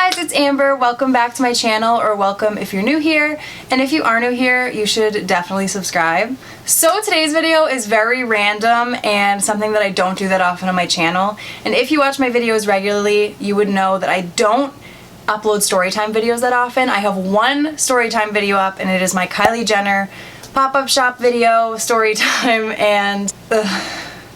guys, it's Amber. Welcome back to my channel, or welcome if you're new here. And if you are new here, you should definitely subscribe. So today's video is very random and something that I don't do that often on my channel. And if you watch my videos regularly, you would know that I don't upload Storytime videos that often. I have one Storytime video up, and it is my Kylie Jenner pop-up shop video, Storytime, and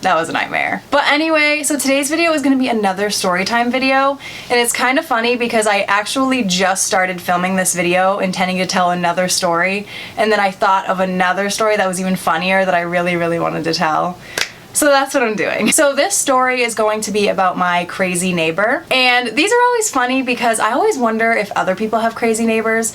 that was a nightmare. But anyway, so today's video is going to be another Storytime video, and it's kind of funny because I actually just started filming this video intending to tell another story, and then I thought of another story that was even funnier that I really wanted to tell. So that's what I'm doing. So this story is going to be about my crazy neighbor, and these are always funny because I always wonder if other people have crazy neighbors.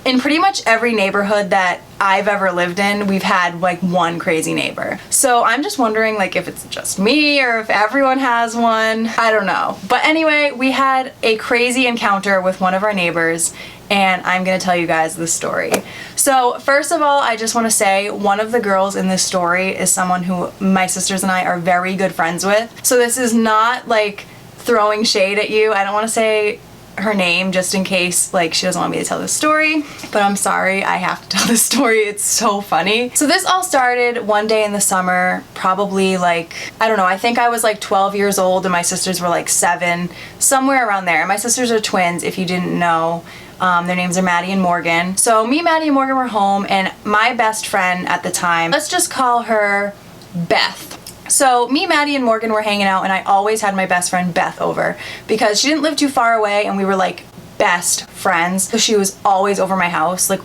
In pretty much every neighborhood that I've ever lived in, we've had like one crazy neighbor. So I'm just wondering like if it's just me or if everyone has one. I don't know. But anyway, we had a crazy encounter with one of our neighbors, and I'm gonna tell you guys the story. So first of all, I just want to say one of the girls in this story is someone who my sisters and I are very good friends with. So this is not like throwing shade at you. I don't want to say her name just in case like she doesn't want me to tell this story, but I'm sorry, I have to tell this story. It's so funny. So this all started one day in the summer, probably like, I don't know, I think I was like 12 years old and my sisters were like 7, somewhere around there. My sisters are twins, if you didn't know. Their names are Maddie and Morgan. So me, Maddie, and Morgan were home, and my best friend at the time, let's just call her Beth. So me, Maddie, and Morgan were hanging out, and I always had my best friend Beth over because she didn't live too far away, and we were like best friends. So she was always over my house, like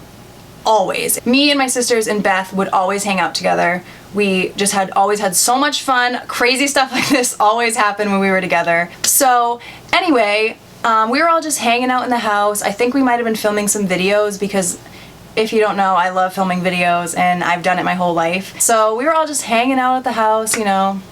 always. Me and my sisters and Beth would always hang out together. We just had always had so much fun. Crazy stuff like this always happened when we were together. So anyway, we were all just hanging out in the house. I think we might have been filming some videos because if you don't know, I love filming videos and I've done it my whole life. So we were all just hanging out at the house, you know,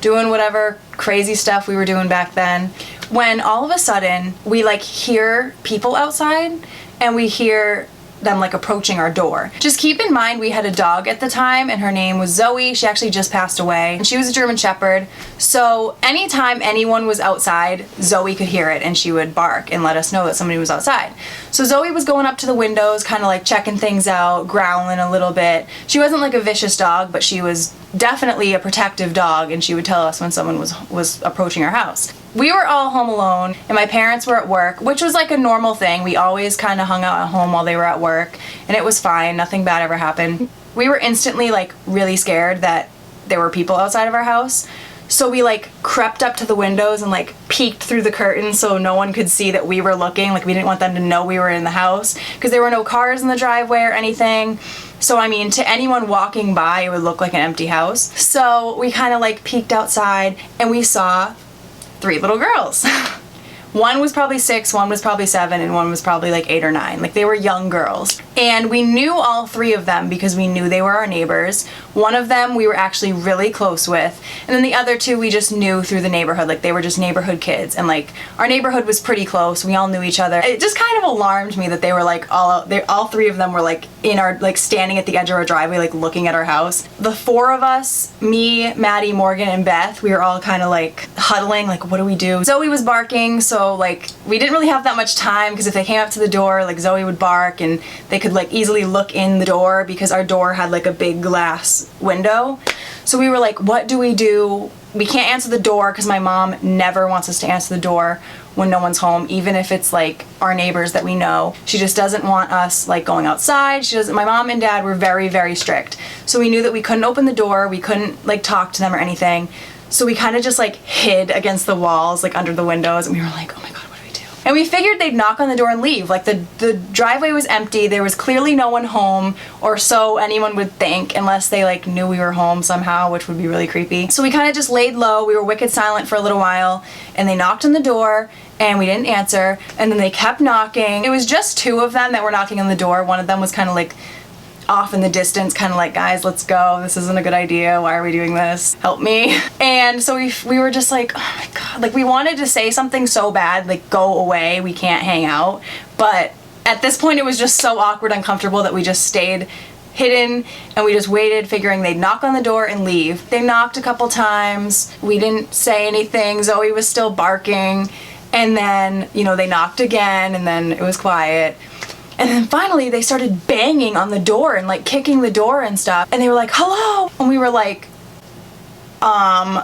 doing whatever crazy stuff we were doing back then, when all of a sudden we like hear people outside, and we hear them like approaching our door. Just keep in mind we had a dog at the time, and her name was Zoe. She actually just passed away, and she was a German Shepherd. So anytime anyone was outside, Zoe could hear it and she would bark and let us know that somebody was outside. So Zoe was going up to the windows, kind of like checking things out, growling a little bit. She wasn't like a vicious dog, but she was definitely a protective dog, and she would tell us when someone was approaching our house. We were all home alone, and my parents were at work, which was like a normal thing. We always kind of hung out at home while they were at work, and it was fine. Nothing bad ever happened. We were instantly like really scared that there were people outside of our house. So we like crept up to the windows and like peeked through the curtains so no one could see that we were looking. Like we didn't want them to know we were in the house because there were no cars in the driveway or anything. So I mean, to anyone walking by, it would look like an empty house. So we kind of like peeked outside, and we saw 3 little girls. One was probably 6, one was probably 7, and one was probably like 8 or 9. Like they were young girls. And we knew all 3 of them because we knew they were our neighbors. One of them we were actually really close with, and then the other 2 we just knew through the neighborhood. Like they were just neighborhood kids, and like our neighborhood was pretty close. We all knew each other. It just kind of alarmed me that they were like all 3 of them were like in our, like standing at the edge of our driveway, like looking at our house. The 4 of us, me, Maddie, Morgan, and Beth, we were all kind of like huddling, like what do we do? Zoe was barking, so like we didn't really have that much time because if they came up to the door, like Zoe would bark and they could like easily look in the door because our door had like a big glass window. So we were like, what do? We can't answer the door because my mom never wants us to answer the door when no one's home, even if it's like our neighbors that we know. She just doesn't want us like going outside. My mom and dad were very strict. So we knew that we couldn't open the door, we couldn't like talk to them or anything. So we kind of just like hid against the walls, like under the windows, and we were like, oh my God, what do we do? And we figured they'd knock on the door and leave. Like the driveway was empty, there was clearly no one home, or so anyone would think, unless they like knew we were home somehow, which would be really creepy. So we kind of just laid low, we were wicked silent for a little while, and they knocked on the door, and we didn't answer, and then they kept knocking. It was just 2 of them that were knocking on the door. One of them was kind of like off in the distance, kind of like, guys, let's go, this isn't a good idea, why are we doing this, help me. And so we were just like, oh my God, like we wanted to say something so bad, like go away, we can't hang out, but at this point it was just so awkward, uncomfortable, that we just stayed hidden, and we just waited, figuring they'd knock on the door and leave. They knocked a couple times, we didn't say anything, Zoe was still barking, And then, you know, they knocked again, and then it was quiet. And then finally they started banging on the door and like kicking the door and stuff. And they were like, hello. And we were like,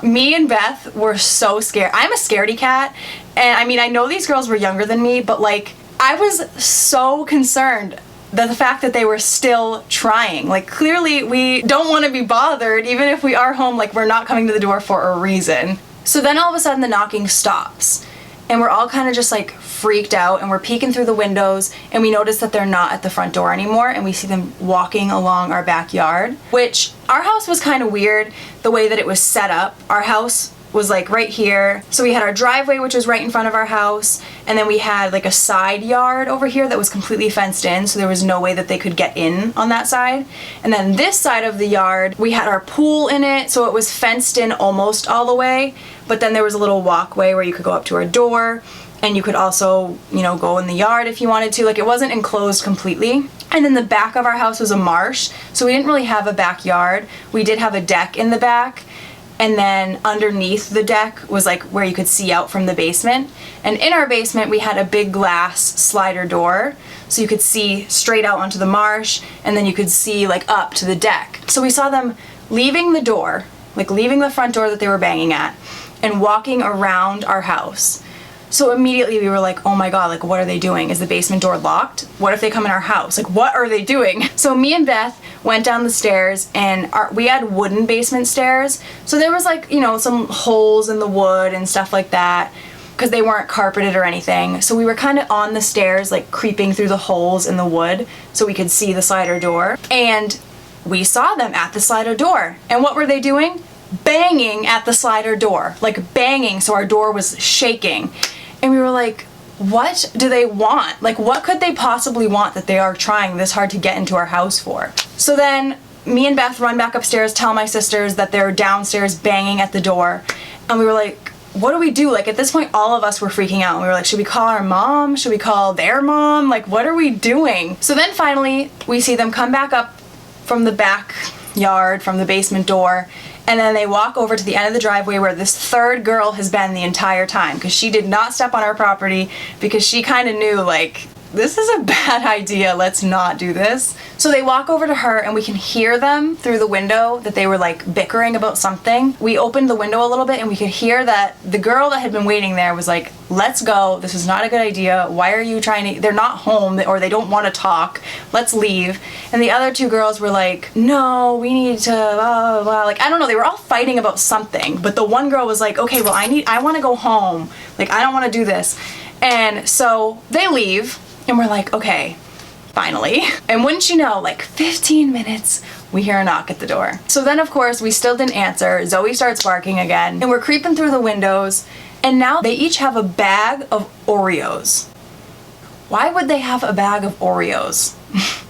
me and Beth were so scared. I'm a scaredy cat. And I mean, I know these girls were younger than me, but like, I was so concerned that the fact that they were still trying. Like, clearly we don't want to be bothered, even if we are home, like we're not coming to the door for a reason. So then all of a sudden the knocking stops. And we're all kind of just like freaked out, and we're peeking through the windows, and we notice that they're not at the front door anymore, and we see them walking along our backyard, which our house was kind of weird the way that it was set up. Our house was like right here. So we had our driveway, which was right in front of our house, and then we had like a side yard over here that was completely fenced in, so there was no way that they could get in on that side. And then this side of the yard, we had our pool in it, so it was fenced in almost all the way, but then there was a little walkway where you could go up to our door, and you could also, you know, go in the yard if you wanted to. Like, it wasn't enclosed completely. And then the back of our house was a marsh, so we didn't really have a backyard. We did have a deck in the back, and then underneath the deck was like where you could see out from the basement. And in our basement we had a big glass slider door, so you could see straight out onto the marsh, and then you could see like up to the deck. So we saw them leaving the door, like leaving the front door that they were banging at, and walking around our house. So immediately we were like, oh my god, like what are they doing? Is the basement door locked? What if they come in our house? Like, what are they doing? So me and Beth went down the stairs, and we had wooden basement stairs. So there was like, you know, some holes in the wood and stuff like that, because they weren't carpeted or anything. So we were kind of on the stairs, like creeping through the holes in the wood so we could see the slider door. And we saw them at the slider door. And what were they doing? Banging at the slider door, like banging, so our door was shaking. And we were like, what do they want? Like, what could they possibly want that they are trying this hard to get into our house for? So then me and Beth run back upstairs, tell my sisters that they're downstairs banging at the door, and we were like, what do we do? Like, at this point all of us were freaking out, and we were like, should we call our mom? Should we call their mom? Like, what are we doing? So then finally we see them come back up from the backyard, from the basement door, and then they walk over to the end of the driveway where this third girl has been the entire time, because she did not step on our property, because she kind of knew, like, this is a bad idea, let's not do this. So they walk over to her, and we can hear them through the window that they were like bickering about something. We opened the window a little bit, and we could hear that the girl that had been waiting there was like, let's go, this is not a good idea, why are you trying to, they're not home, or they don't want to talk, let's leave. And the other two girls were like, no, we need to blah, blah, blah. Like, I don't know, they were all fighting about something, but the one girl was like, okay, well I want to go home, like I don't want to do this. And so they leave, and we're like, okay, finally. And wouldn't you know, like 15 minutes, we hear a knock at the door. So then of course we still didn't answer. Zoe starts barking again, and we're creeping through the windows, and now they each have a bag of Oreos. Why would they have a bag of Oreos?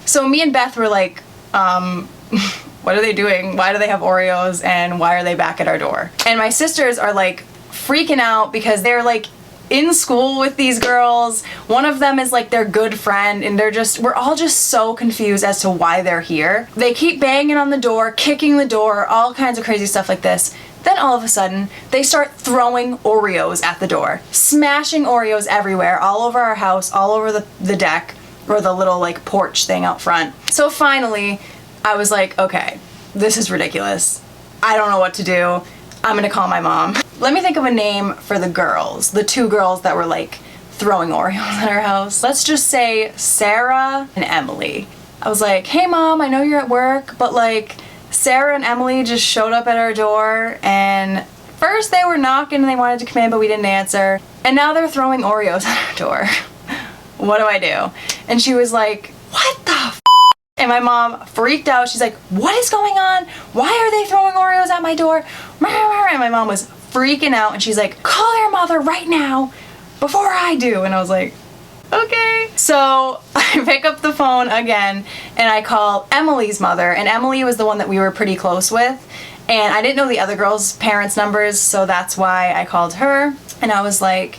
So me and Beth were like, what are they doing? Why do they have Oreos, and why are they back at our door? And my sisters are like freaking out because they're like in school with these girls. One of them is like their good friend, and we're all just so confused as to why they're here. They keep banging on the door, kicking the door, all kinds of crazy stuff like this. Then all of a sudden, they start throwing Oreos at the door, smashing Oreos everywhere, all over our house, all over the deck, or the little like porch thing out front. So finally, I was like, okay, this is ridiculous. I don't know what to do. I'm gonna call my mom. Let me think of a name for the girls, the two girls that were like throwing Oreos at our house. Let's just say Sarah and Emily. I was like, hey mom, I know you're at work, but like Sarah and Emily just showed up at our door, and first they were knocking and they wanted to come in, but we didn't answer, and now they're throwing Oreos at our door. What do I do? And she was like, what the f? And my mom freaked out. She's like, what is going on? Why are they throwing Oreos at my door? And my mom was freaking out, and she's like, call your mother right now before I do. And I was like, okay. So I pick up the phone again, and I call Emily's mother, and Emily was the one that we were pretty close with, and I didn't know the other girls' parents' numbers, so that's why I called her. And I was like,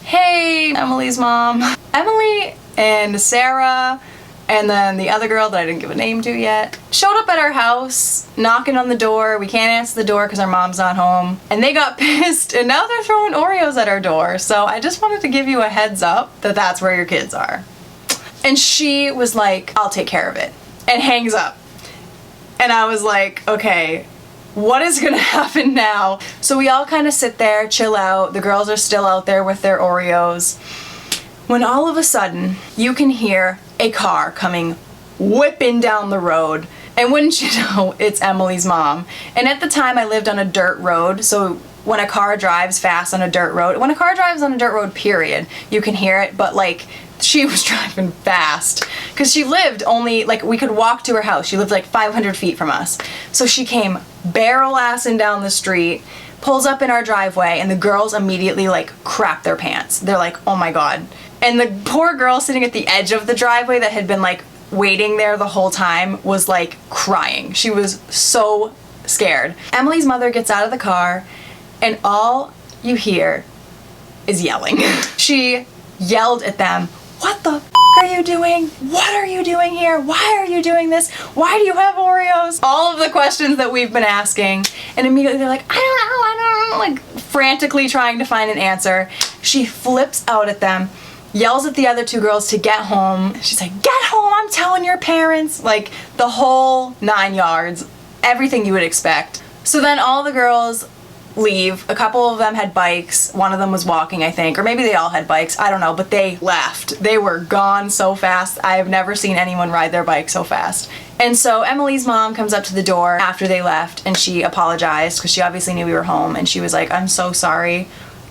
hey, Emily's mom, Emily and Sarah And then the other girl that I didn't give a name to yet showed up at our house, knocking on the door. We can't answer the door because our mom's not home. And they got pissed, and now they're throwing Oreos at our door. So I just wanted to give you a heads up that that's where your kids are. And she was like, I'll take care of it, and hangs up. And I was like, okay, what is gonna happen now? So we all kind of sit there, chill out. The girls are still out there with their Oreos. When all of a sudden, you can hear a car coming whipping down the road. And wouldn't you know, it's Emily's mom. And at the time I lived on a dirt road, so when a car drives fast on a dirt road, when a car drives on a dirt road, period, you can hear it, but like, she was driving fast because she lived only, like, we could walk to her house. She lived like 500 feet from us. So she came barrel-assing down the street, pulls up in our driveway, and the girls immediately like crap their pants. They're like, oh my God. And the poor girl sitting at the edge of the driveway that had been like waiting there the whole time was like crying. She was so scared. Emily's mother gets out of the car and all you hear is yelling. She yelled at them, "What the f are you doing? What are you doing here? Why are you doing this? Why do you have Oreos?" All of the questions that we've been asking. And immediately they're like, I don't know, like frantically trying to find an answer. She flips out at them, yells at the other two girls to get home. She's like, "Get home, I'm telling your parents." Like the whole 9 yards, everything you would expect. So then all the girls leave. A couple of them had bikes. One of them was walking, I think, or maybe they all had bikes. I don't know, but they left. They were gone so fast. I have never seen anyone ride their bike so fast. And so Emily's mom comes up to the door after they left and she apologized because she obviously knew we were home, and she was like, "I'm so sorry.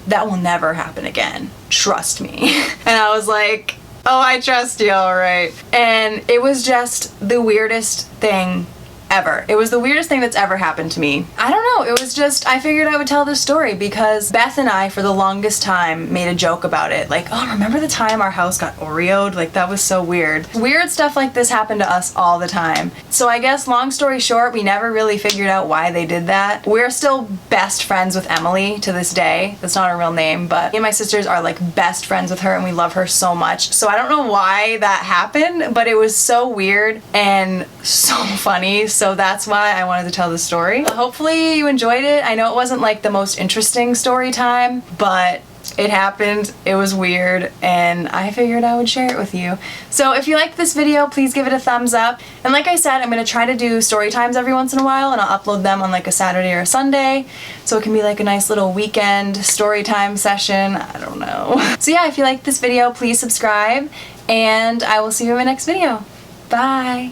That will never happen again. Trust me." And I was like, oh, I trust you, all right. And it was just the weirdest thing ever. It was the weirdest thing that's ever happened to me. I don't know, it was just, I figured I would tell this story because Beth and I, for the longest time, made a joke about it. Like, oh, remember the time our house got Oreo'd? Like, that was so weird. Weird stuff like this happened to us all the time. So I guess, long story short, we never really figured out why they did that. We're still best friends with Emily to this day. That's not her real name, but me and my sisters are like best friends with her and we love her so much. So I don't know why that happened, but it was so weird and so funny. So that's why I wanted to tell the story. Hopefully you enjoyed it. I know it wasn't like the most interesting story time, but it happened, it was weird, and I figured I would share it with you. So if you liked this video, please give it a thumbs up. And like I said, I'm gonna try to do story times every once in a while, and I'll upload them on like a Saturday or a Sunday, so it can be like a nice little weekend story time session. I don't know. So yeah, if you liked this video, please subscribe, and I will see you in my next video. Bye!